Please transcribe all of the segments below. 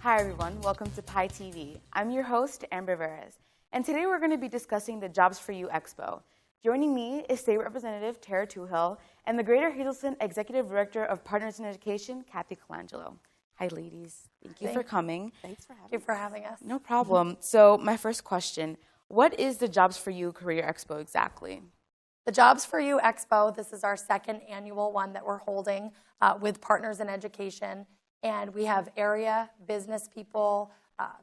Hi everyone, welcome to Pi TV. I'm your host, Amber Veras, and today we're going to be discussing the Jobs for You Expo. Joining me is State Representative Tarah Tohill and the Greater Hazelton Executive Director of Partners in Education, Cathy Colangelo. Hi ladies, thank you for coming. Thanks for having us. No problem. So my first question, what is the Jobs for You Career Expo exactly? The Jobs for You Expo, this is our second annual one that we're holding with Partners in Education. And we have area business people,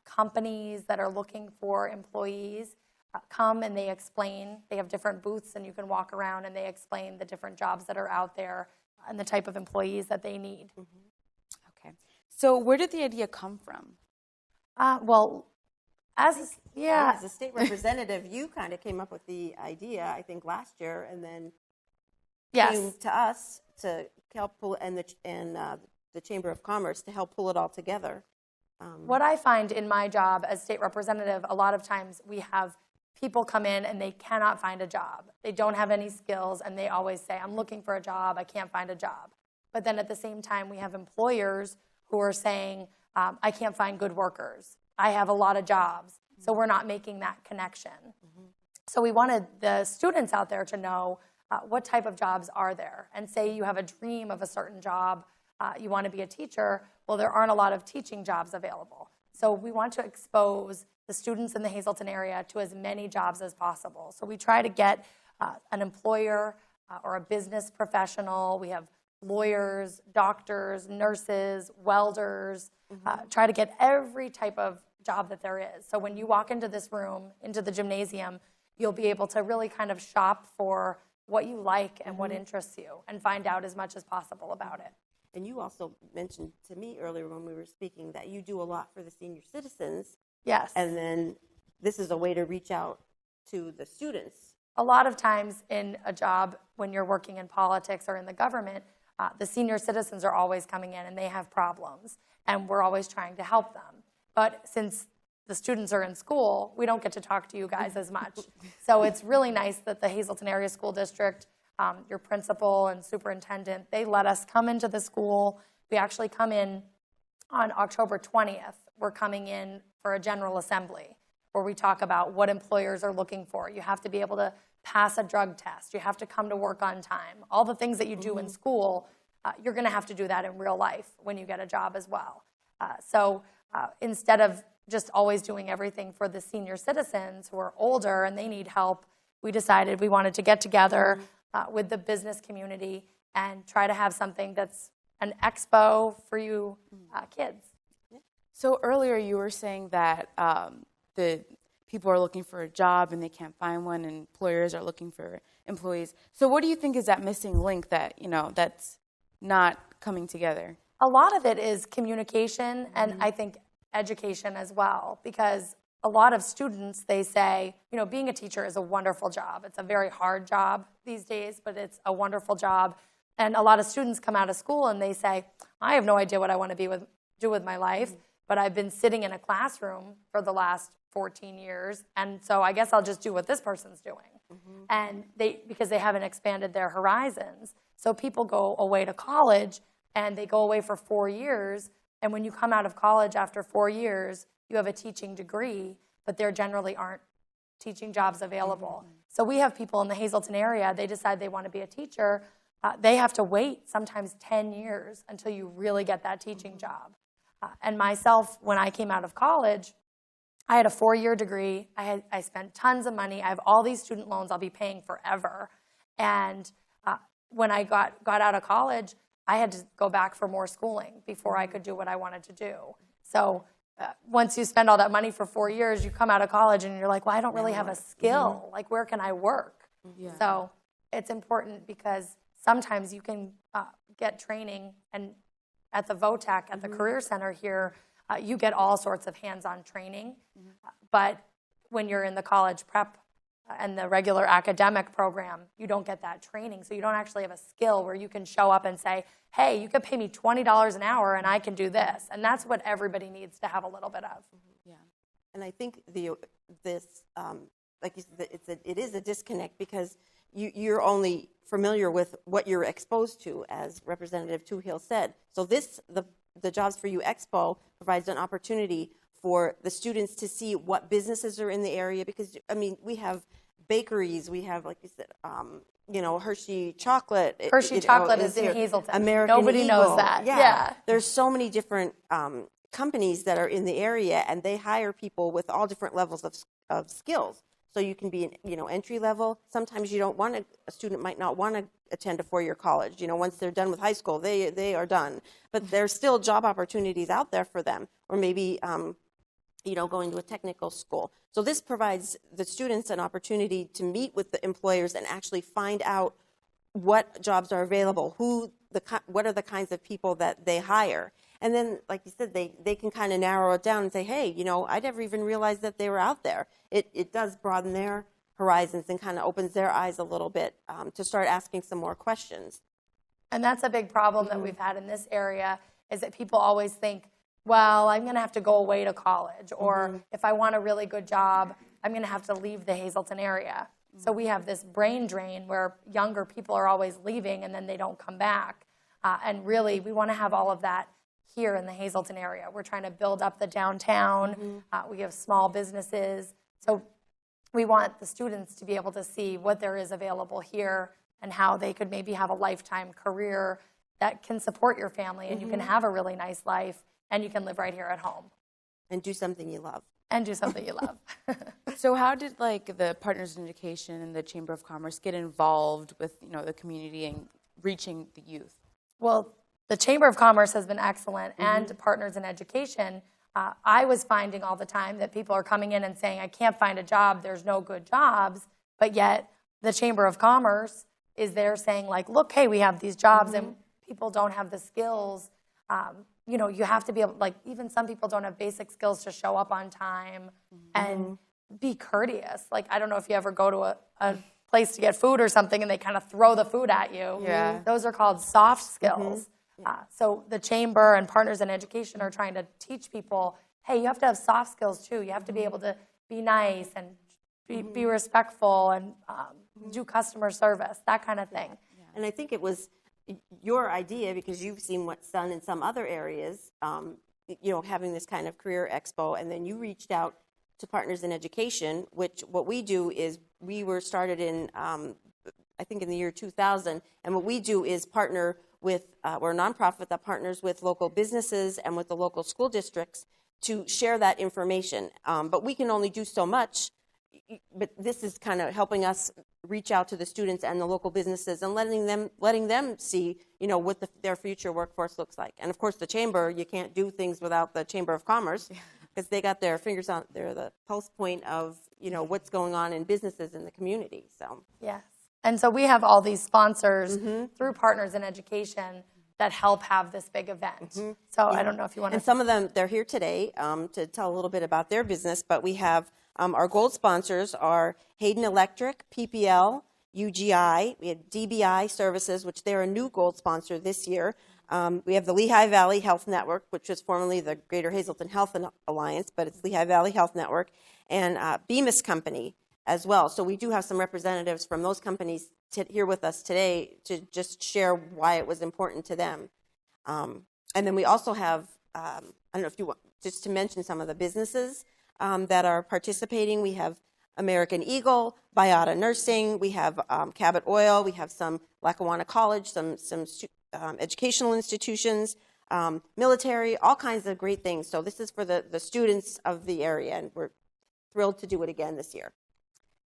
companies that are looking for employees come and they explain. They have different booths and you can walk around and they explain the different jobs that are out there and the type of employees that they need. Okay. So where did the idea come from? As a state representative, you kind of came up with the idea, I think, last year, and then came to us to help pull, and the Chamber of Commerce to help pull it all together. What I find in my job as state representative, a lot of times we have people come in and they cannot find a job. They don't have any skills, and they always say, I'm looking for a job, I can't find a job. But then at the same time, we have employers who are saying, I can't find good workers. I have a lot of jobs, so we're not making that connection. So we wanted the students out there to know what type of jobs are there. And say you have a dream of a certain job, you want to be a teacher, well, there aren't a lot of teaching jobs available. So we want to expose the students in the Hazelton area to as many jobs as possible. So we try to get an employer or a business professional. We have lawyers, doctors, nurses, welders, try to get every type of job that there is. So when you walk into this room, into the gymnasium, you'll be able to really kind of shop for what you like and what interests you and find out as much as possible about it. And you also mentioned to me earlier when we were speaking that you do a lot for the senior citizens. Yes. And then this is a way to reach out to the students. A lot of times in a job, when you're working in politics or in the government, the senior citizens are always coming in and they have problems, and we're always trying to help them. But since the students are in school, we don't get to talk to you guys as much. So it's really nice that the Hazelton Area School District, your principal and superintendent, they let us come into the school. We actually come in on October 20th. We're coming in for a general assembly where we talk about what employers are looking for. You have to be able to pass a drug test. You have to come to work on time. All the things that you do in school, you're going to have to do that in real life when you get a job as well. So instead of just always doing everything for the senior citizens who are older and they need help, we decided we wanted to get together with the business community and try to have something that's an expo for you kids. So earlier you were saying that the people are looking for a job and they can't find one, and employers are looking for employees. So what do you think is that missing link that, that's not coming together? A lot of it is communication and I think education as well, because a lot of students, they say, being a teacher is a wonderful job. It's a very hard job these days, but it's a wonderful job. And a lot of students come out of school and they say, I have no idea what I want to do with my life, but I've been sitting in a classroom for the last 14 years, and so I guess I'll just do what this person's doing. And because they haven't expanded their horizons. So people go away to college, and they go away for 4 years, and when you come out of college after 4 years, you have a teaching degree, but there generally aren't teaching jobs available. So we have people in the Hazelton area, they decide they want to be a teacher. They have to wait sometimes 10 years until you really get that teaching job. And myself, when I came out of college, I had a 4-year degree. I spent tons of money. I have all these student loans I'll be paying forever. And when I got out of college, I had to go back for more schooling before I could do what I wanted to do. So once you spend all that money for 4 years, you come out of college and you're like, well, I don't really have a skill. Like, where can I work? So it's important because sometimes you can get training, and at the VOTAC, at the Career Center here, you get all sorts of hands-on training. But when you're in the college prep and the regular academic program, you don't get that training. So you don't actually have a skill where you can show up and say, hey, you could pay me $20 an hour and I can do this. And that's what everybody needs to have a little bit of. Yeah. And I think like you said, it is a disconnect because you're only familiar with what you're exposed to, as Representative Tohill said. So the the Jobs for You Expo provides an opportunity for the students to see what businesses are in the area, because, I mean, we have bakeries, we have, like you said, Hershey chocolate. Hershey chocolate is in Hazleton. American Nobody Eagle. knows that. Yeah. There's so many different companies that are in the area, and they hire people with all different levels of skills. So you can be, entry level. Sometimes you don't want a student might not want to attend a 4-year college. Once they're done with high school, they are done. But there's still job opportunities out there for them, or maybe going to a technical school. So this provides the students an opportunity to meet with the employers and actually find out what jobs are available, what are the kinds of people that they hire. And then, like you said, they can kind of narrow it down and say, hey, I never even realized that they were out there. It does broaden their horizons and kind of opens their eyes a little bit to start asking some more questions. And that's a big problem that we've had in this area, is that people always think, well, I'm going to have to go away to college, or if I want a really good job, I'm going to have to leave the Hazleton area. So we have this brain drain where younger people are always leaving and then they don't come back. And really, we want to have all of that here in the Hazleton area. We're trying to build up the downtown. We have small businesses. So we want the students to be able to see what there is available here and how they could maybe have a lifetime career that can support your family, and you can have a really nice life, and you can live right here at home. And do something you love. And do something you love. So how did the Partners in Education and the Chamber of Commerce get involved with the community and reaching the youth? Well, the Chamber of Commerce has been excellent, and Partners in Education. I was finding all the time that people are coming in and saying, I can't find a job, there's no good jobs, but yet the Chamber of Commerce is there saying, look, hey, we have these jobs, and people don't have the skills. You have to be able, even some people don't have basic skills to show up on time and be courteous. I don't know if you ever go to a place to get food or something and they kind of throw the food at you. Yeah. Those are called soft skills. So the Chamber and Partners in Education are trying to teach people, hey, you have to have soft skills too. You have to be able to be nice and be respectful and do customer service, that kind of thing. Yeah. And I think it was your idea, because you've seen what's done in some other areas, having this kind of career expo, and then you reached out to Partners in Education, which what we do is we were started in, I think in the year 2000, and what we do is partner with, we're a nonprofit that partners with local businesses and with the local school districts to share that information. But we can only do so much, but this is kind of helping us reach out to the students and the local businesses and letting them see, what their future workforce looks like. And of course, the Chamber, you can't do things without the Chamber of Commerce, because they got their fingers on, they're the pulse point of, what's going on in businesses in the community. So yes. And so we have all these sponsors through Partners in Education that help have this big event. So I don't know if you want to... And some of them, they're here today to tell a little bit about their business, but we have our gold sponsors are Hayden Electric, PPL, UGI. We have DBI Services, which they're a new gold sponsor this year. We have the Lehigh Valley Health Network, which was formerly the Greater Hazleton Health Alliance, but it's Lehigh Valley Health Network, and Bemis Company as well. So we do have some representatives from those companies here with us today to just share why it was important to them. And then we also have, I don't know if you want, just to mention some of the businesses that are participating. We have American Eagle, Biata Nursing, we have Cabot Oil, we have some Lackawanna College, some educational institutions, military, all kinds of great things. So this is for the students of the area, and we're thrilled to do it again this year.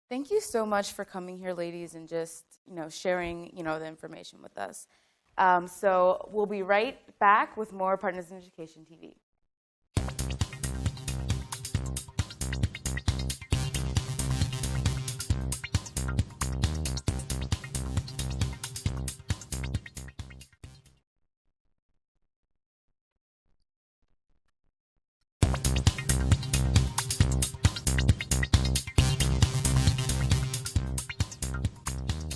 Thank you so much for coming here, ladies, and just sharing the information with us. So we'll be right back with more Partners in Education TV.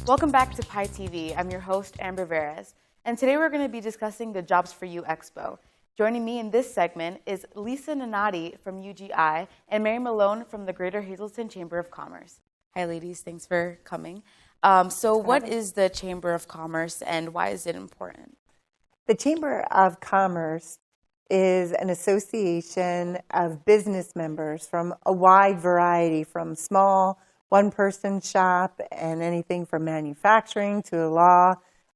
Welcome back to Pi TV. I'm your host, Amber Veras, and today we're going to be discussing the Jobs for You Expo. Joining me in this segment is Lisa Nanati from UGI and Mary Malone from the Greater Hazleton Chamber of Commerce. Hi, ladies. Thanks for coming. So what is the Chamber of Commerce, and why is it important? The Chamber of Commerce is an association of business members from a wide variety, from small one-person shop and anything from manufacturing to a law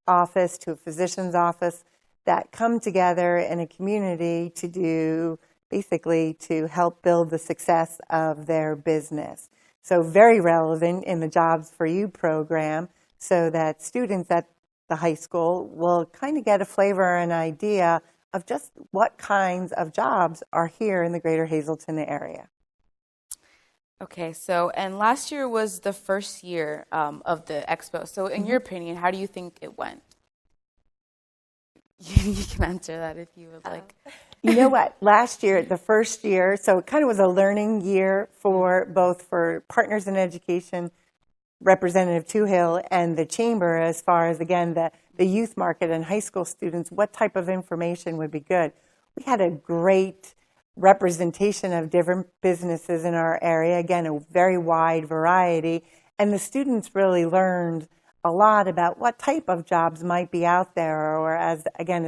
office to a physician's office, that come together in a community to do, basically to help build the success of their business. So very relevant in the Jobs for You program, so that students at the high school will kind of get a flavor and idea of just what kinds of jobs are here in the greater Hazleton area. Okay, so, and last year was the first year of the expo. So in your opinion, how do you think it went? You can answer that if you would like. You know what? Last year, the first year, so it kind of was a learning year for both for Partners in Education, Representative Tohill, and the Chamber, as far as, again, the youth market and high school students, what type of information would be good. We had a great representation of different businesses in our area, again, a very wide variety, and the students really learned a lot about what type of jobs might be out there, or as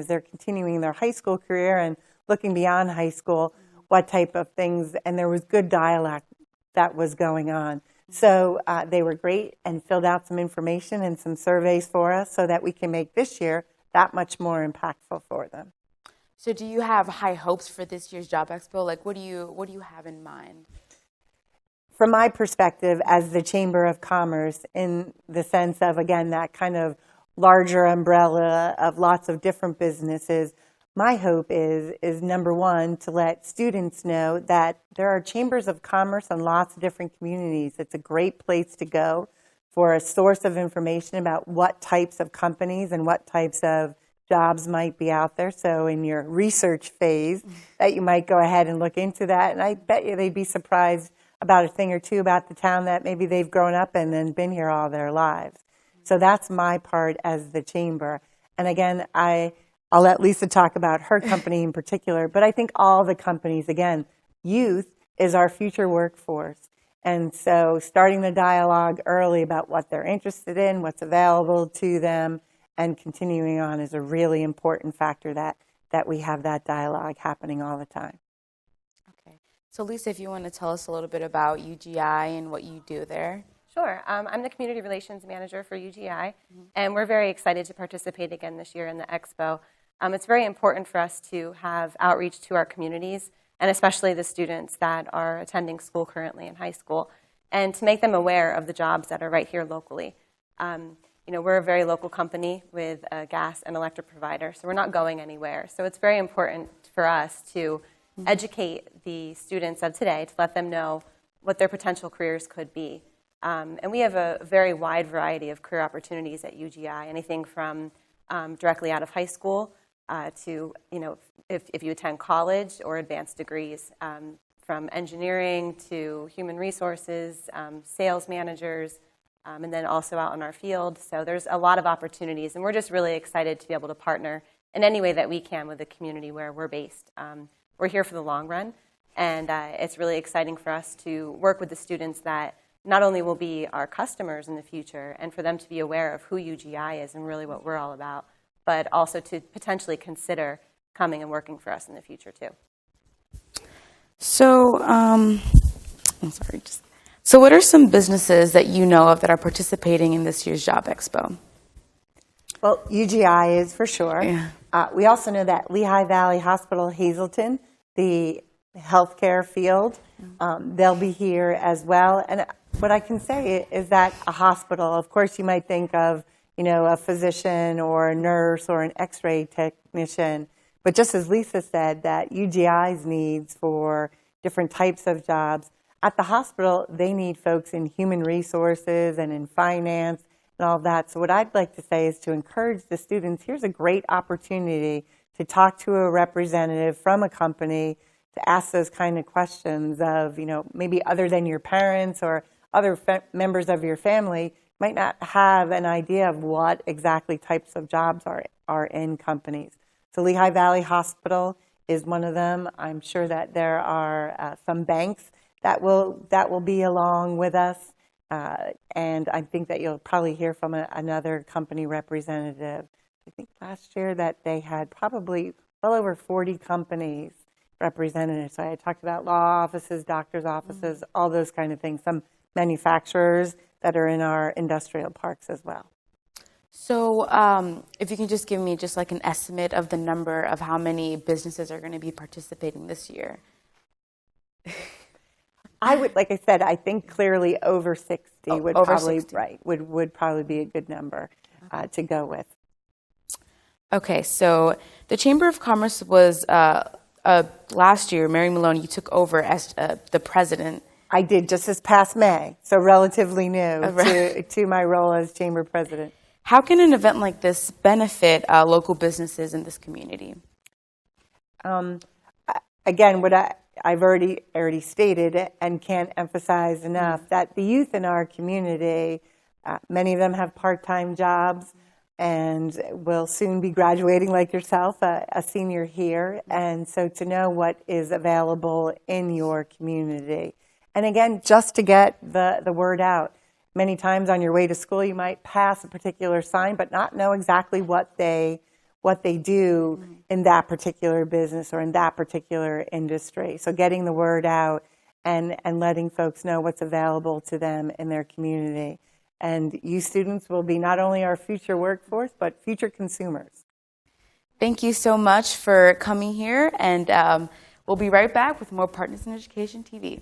they're continuing their high school career and looking beyond high school, what type of things, and there was good dialogue that was going on. So they were great and filled out some information and some surveys for us so that we can make this year that much more impactful for them. So do you have high hopes for this year's Job Expo? Like, what do you have in mind? From my perspective as the Chamber of Commerce, in the sense of, again, that kind of larger umbrella of lots of different businesses, my hope is number one, to let students know that there are chambers of commerce in lots of different communities. It's a great place to go for a source of information about what types of companies and what types of jobs might be out there. So in your research phase, that you might go ahead and look into that. And I bet you they'd be surprised about a thing or two about the town that maybe they've grown up in and been here all their lives. So that's my part as the chamber. And again, I'll let Lisa talk about her company in particular, but I think all the companies, again, youth is our future workforce. And so starting the dialogue early about what they're interested in, what's available to them, and continuing on is a really important factor that we have that dialogue happening all the time. Okay. So Lisa, if you want to tell us a little bit about UGI and what you do there. Sure. I'm the Community Relations Manager for UGI, and we're very excited to participate again this year in the Expo. It's very important for us to have outreach to our communities, and especially the students that are attending school currently in high school, and to make them aware of the jobs that are right here locally. We're a very local company with a gas and electric provider, so we're not going anywhere. So it's very important for us to educate the students of today to let them know what their potential careers could be. And we have a very wide variety of career opportunities at UGI, anything from directly out of high school to, if you attend college or advanced degrees, from engineering to human resources, sales managers, and then also out in our field. So there's a lot of opportunities, and we're just really excited to be able to partner in any way that we can with the community where we're based. We're here for the long run, and it's really exciting for us to work with the students that not only will be our customers in the future and for them to be aware of who UGI is and really what we're all about, but also to potentially consider coming and working for us in the future too. So, So what are some businesses that you know of that are participating in this year's Job Expo? Well, UGI is for sure. Yeah. We also know that Lehigh Valley Hospital Hazleton, the healthcare field, they'll be here as well. And what I can say is that a hospital, of course, you might think of, a physician or a nurse or an x-ray technician. But just as Lisa said, that UGI's needs for different types of jobs, at the hospital, they need folks in human resources and in finance and all that. So what I'd like to say is to encourage the students, here's a great opportunity to talk to a representative from a company to ask those kind of questions of, maybe other than your parents or other members of your family might not have an idea of what exactly types of jobs are in companies. So Lehigh Valley Hospital is one of them. I'm sure that there are some banks that will be along with us. And I think that you'll probably hear from another company representative. I think last year that they had probably well over 40 companies represented. So I talked about law offices, doctors' offices, all those kind of things, some manufacturers that are in our industrial parks as well. So if you can just give me just like an estimate of the number of how many businesses are going to be participating this year. I would, like I said, I think clearly over 60 would over probably 60. Right, would probably be a good number to go with. Okay, so the Chamber of Commerce was last year, Mary Maloney, you took over as the president. I did just this past May, so relatively new to my role as chamber president. How can an event like this benefit local businesses in this community? Again, what I've already stated and can't emphasize enough, that the youth in our community, many of them have part-time jobs and will soon be graduating like yourself, a senior here. And so to know what is available in your community. And again, just to get the word out. Many times on your way to school, you might pass a particular sign, but not know exactly what they do in that particular business or in that particular industry. So getting the word out and letting folks know what's available to them in their community. And you students will be not only our future workforce, but future consumers. Thank you so much for coming here, and we'll be right back with more Partners in Education TV.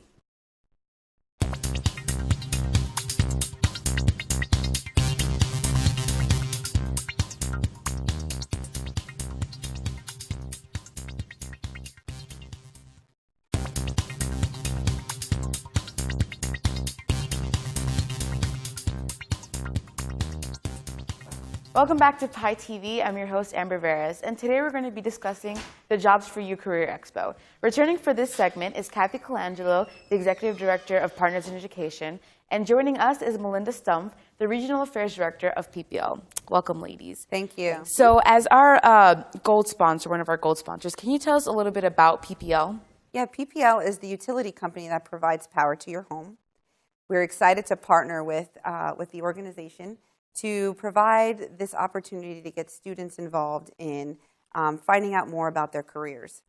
Welcome back to Pi TV. I'm your host, Amber Veras, and today we're going to be discussing the Jobs for You Career Expo. Returning for this segment is Cathy Colangelo, the Executive Director of Partners in Education, and joining us is Melinda Stumpf, the Regional Affairs Director of PPL. Welcome, ladies. Thank you. So as our gold sponsor, one of our gold sponsors, can you tell us a little bit about PPL? Yeah, PPL is the utility company that provides power to your home. We're excited to partner with the organization to provide this opportunity to get students involved in finding out more about their careers.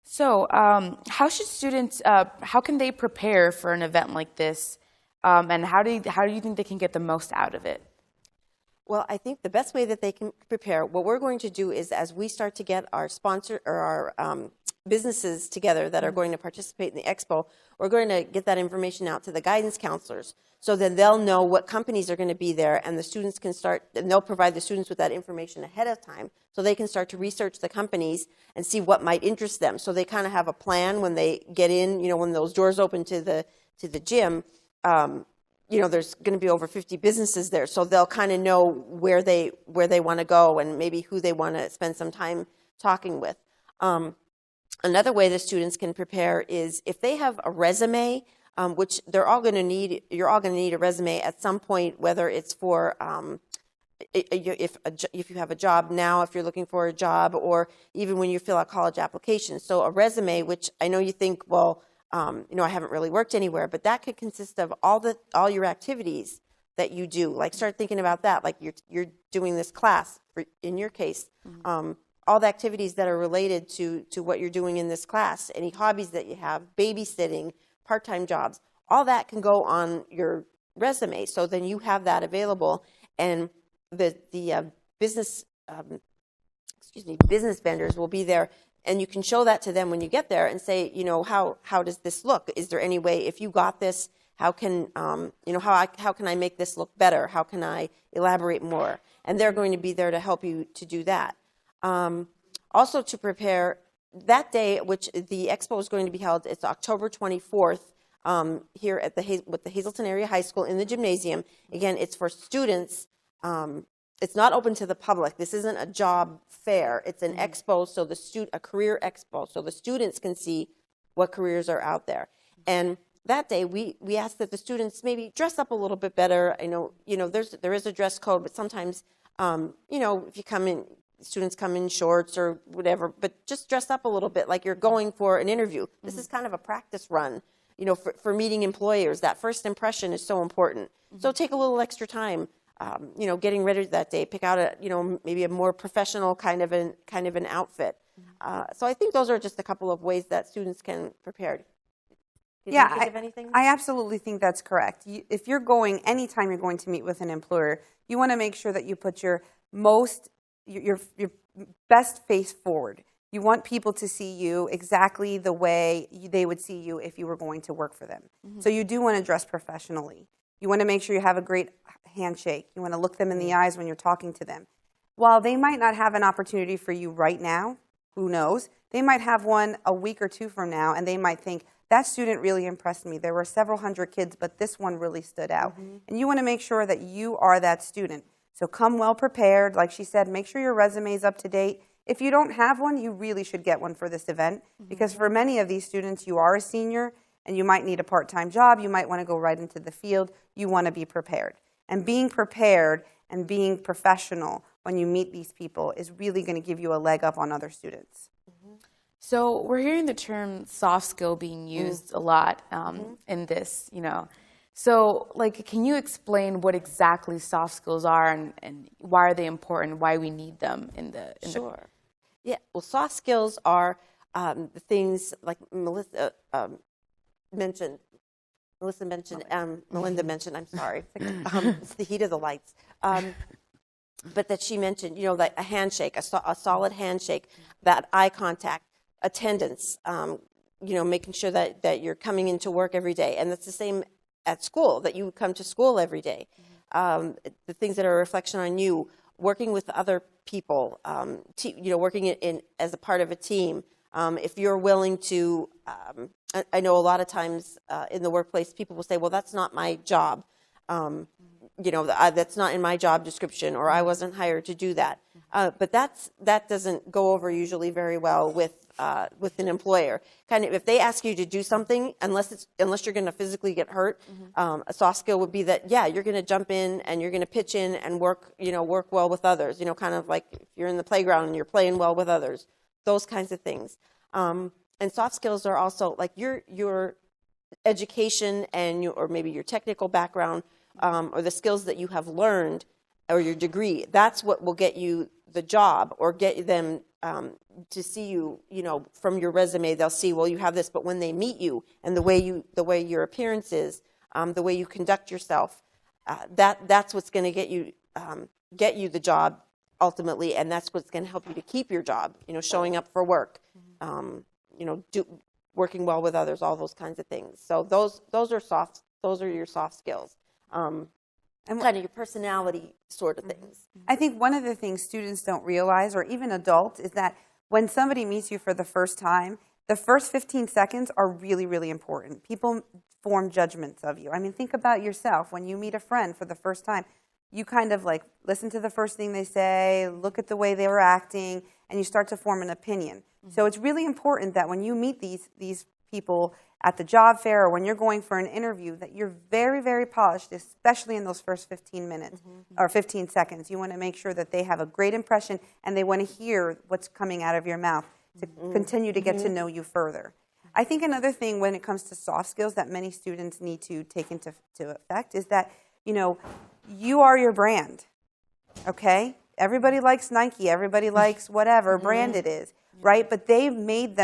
So how should students, how can they prepare for an event like this, and how do you think they can get the most out of it? Well, I think the best way that they can prepare, what we're going to do is as we start to get our sponsor or our businesses together that are going to participate in the expo, we're going to get that information out to the guidance counselors. So then they'll know what companies are going to be there, and the students can start, and they'll provide the students with that information ahead of time so they can start to research the companies and see what might interest them. So they kind of have a plan when they get in, when those doors open to the gym, there's going to be over 50 businesses there. So they'll kind of know where they want to go and maybe who they want to spend some time talking with. Another way the students can prepare is if they have a resume, which you're all going to need a resume at some point, whether it's for if you have a job now, if you're looking for a job, or even when you fill out college applications. So a resume, which I know you think, well, I haven't really worked anywhere, but that could consist of all your activities that you do. Like start thinking about that, like you're doing this class, in your case. All the activities that are related to what you're doing in this class, any hobbies that you have, babysitting, part-time jobs, all that can go on your resume. So then you have that available, and the business vendors will be there, and you can show that to them when you get there and say, how does this look? Is there any way, if you got this, how can how can I make this look better? How can I elaborate more? And they're going to be there to help you to do that. Also to prepare that day, which the expo is going to be held, it's October 24th here at the Hazleton Area High School in the gymnasium. Again, it's for students. It's not open to the public. This isn't a job fair. It's an expo, so a career expo, so the students can see what careers are out there. And that day, we ask that the students maybe dress up a little bit better. I know, there is a dress code, but sometimes, if you come in, students come in shorts or whatever, but just dress up a little bit like you're going for an interview. This is kind of a practice run, for meeting employers. That first impression is so important. So take a little extra time getting ready that day, pick out maybe a more professional kind of an outfit. So I think those are just a couple of ways that students can prepare. Did you think of anything? I absolutely think that's correct. If you're going, anytime you're going to meet with an employer, you want to make sure that you put your best face forward. You want people to see you exactly the way they would see you if you were going to work for them. Mm-hmm. So you do want to dress professionally. You want to make sure you have a great handshake. You want to look them in the eyes when you're talking to them. While they might not have an opportunity for you right now, who knows? They might have one a week or two from now, and they might think, that student really impressed me. There were several hundred kids, but this one really stood out. Mm-hmm. And you want to make sure that you are that student. So come well prepared. Like she said, make sure your resume is up to date. If you don't have one, you really should get one for this event, because for many of these students, you are a senior and you might need a part-time job. You might want to go right into the field. You want to be prepared. And being prepared and being professional when you meet these people is really going to give you a leg up on other students. So we're hearing the term soft skill being used a lot in this, So, can you explain what exactly soft skills are and why are they important, why we need them in the... Sure. Yeah, well, soft skills are the things like Melinda mentioned, I'm sorry, it's the heat of the lights. But that she mentioned, like a handshake, a solid handshake, that eye contact, attendance, making sure that you're coming into work every day. And that's the same at school, that you come to school every day. The things that are a reflection on you, working with other people, working in as a part of a team. If you're willing to, I know a lot of times in the workplace, people will say, well, that's not my job. That's not in my job description, or I wasn't hired to do that. But that doesn't go over usually very well with an employer. Kind of, if they ask you to do something, unless you're going to physically get hurt, a soft skill would be that, you're going to jump in and you're going to pitch in and work well with others. Kind of like if you're in the playground and you're playing well with others, those kinds of things. And soft skills are also like your education or maybe your technical background, or the skills that you have learned, or your degree. That's what will get you the job, or get them to see you. From your resume, they'll see, well, you have this. But when they meet you, and the way your appearance is, the way you conduct yourself, that's what's going to get you the job ultimately, and that's what's going to help you to keep your job. Showing up for work, working well with others, all those kinds of things. So those are your soft skills. And kind of your personality sort of things. I think one of the things students don't realize, or even adults, is that when somebody meets you for the first time, the first 15 seconds are really, really important. People form judgments of you. I mean, think about yourself. When you meet a friend for the first time, you kind of listen to the first thing they say, look at the way they were acting, and you start to form an opinion. Mm-hmm. So it's really important that when you meet these people at the job fair, or when you're going for an interview, that you're very, very polished, especially in those first 15 minutes or 15 seconds. You want to make sure that they have a great impression and they want to hear what's coming out of your mouth to continue to get to know you further. I think another thing when it comes to soft skills that many students need to take into effect is that, you are your brand, okay? Everybody likes Nike. Everybody likes whatever brand it is, right? But they've made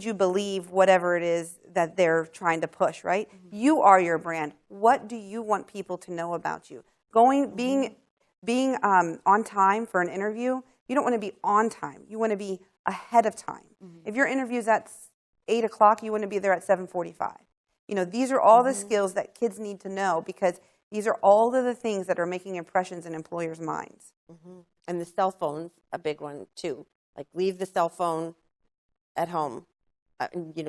you believe whatever it is that they're trying to push, right? You are your brand. What do you want people to know about you? Being on time for an interview, you don't want to be on time. You want to be ahead of time. If your interview's at 8 o'clock, you want to be there at 7:45. These are all the skills that kids need to know, because these are all of the things that are making impressions in employers' minds. And the cell phone's a big one, too. Like, leave the cell phone at home.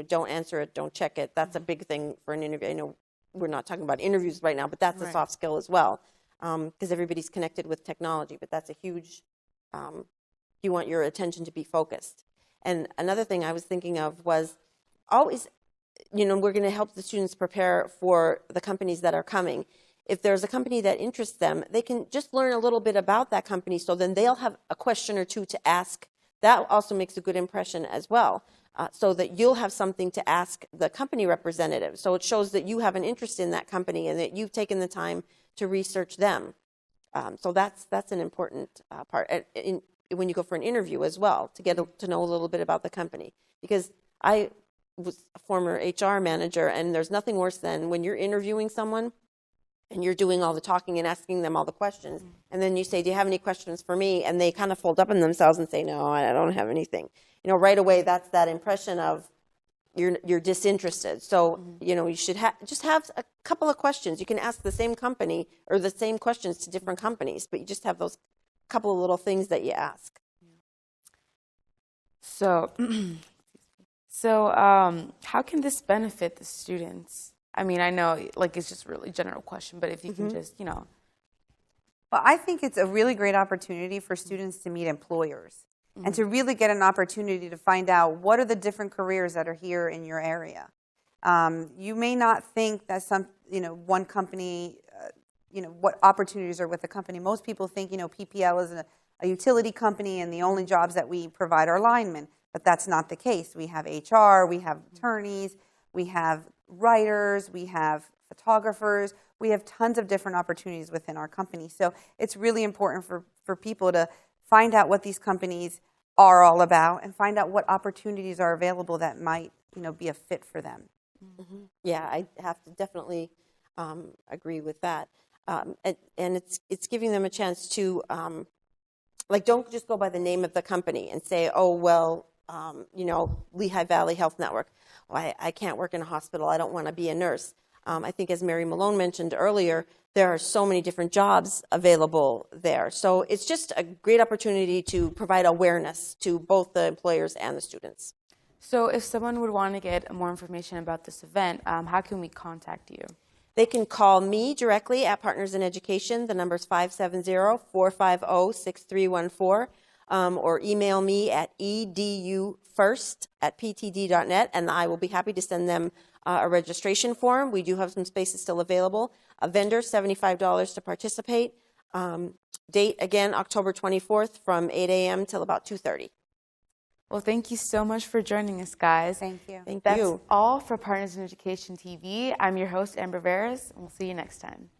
Don't answer it, don't check it. That's a big thing for an interview. I know we're not talking about interviews right now, but that's a soft skill as well, because everybody's connected with technology. But that's a huge, you want your attention to be focused. And another thing I was thinking of was always, we're going to help the students prepare for the companies that are coming. If there's a company that interests them, they can just learn a little bit about that company, so then they'll have a question or two to ask. That also makes a good impression as well, so that you'll have something to ask the company representative. So it shows that you have an interest in that company and that you've taken the time to research them. So that's an important part when you go for an interview as well, to get to know a little bit about the company. Because I was a former HR manager, and there's nothing worse than when you're interviewing someone and you're doing all the talking and asking them all the questions, and then you say, do you have any questions for me? And they kind of fold up in themselves and say, no, I don't have anything. Right away, that's that impression of you're disinterested. So, you should just have a couple of questions. You can ask the same company or the same questions to different companies, but you just have those couple of little things that you ask. So, how can this benefit the students? I mean, I know, it's just a really general question, but if you can just, Well, I think it's a really great opportunity for students to meet employers and to really get an opportunity to find out what are the different careers that are here in your area. You may not think that one company, what opportunities are with the company. Most people think, PPL is a utility company and the only jobs that we provide are linemen, but that's not the case. We have HR, we have attorneys, we have writers, we have photographers, we have tons of different opportunities within our company. So it's really important for people to find out what these companies are all about and find out what opportunities are available that might, be a fit for them. Mm-hmm. Yeah, I have to definitely agree with that. And it's giving them a chance to, don't just go by the name of the company and say, oh, well, Lehigh Valley Health Network. Well, I can't work in a hospital. I don't want to be a nurse. I think as Mary Malone mentioned earlier, there are so many different jobs available there. So it's just a great opportunity to provide awareness to both the employers and the students. So if someone would want to get more information about this event, how can we contact you? They can call me directly at Partners in Education. The number is 570-450-6314. Or email me at edufirst@ptd.net, and I will be happy to send them a registration form. We do have some spaces still available. A vendor, $75 to participate. Date, again, October 24th from 8 a.m. till about 2:30. Well, thank you so much for joining us, guys. Thank you. That's all for Partners in Education TV. I'm your host, Amber Veras, and we'll see you next time.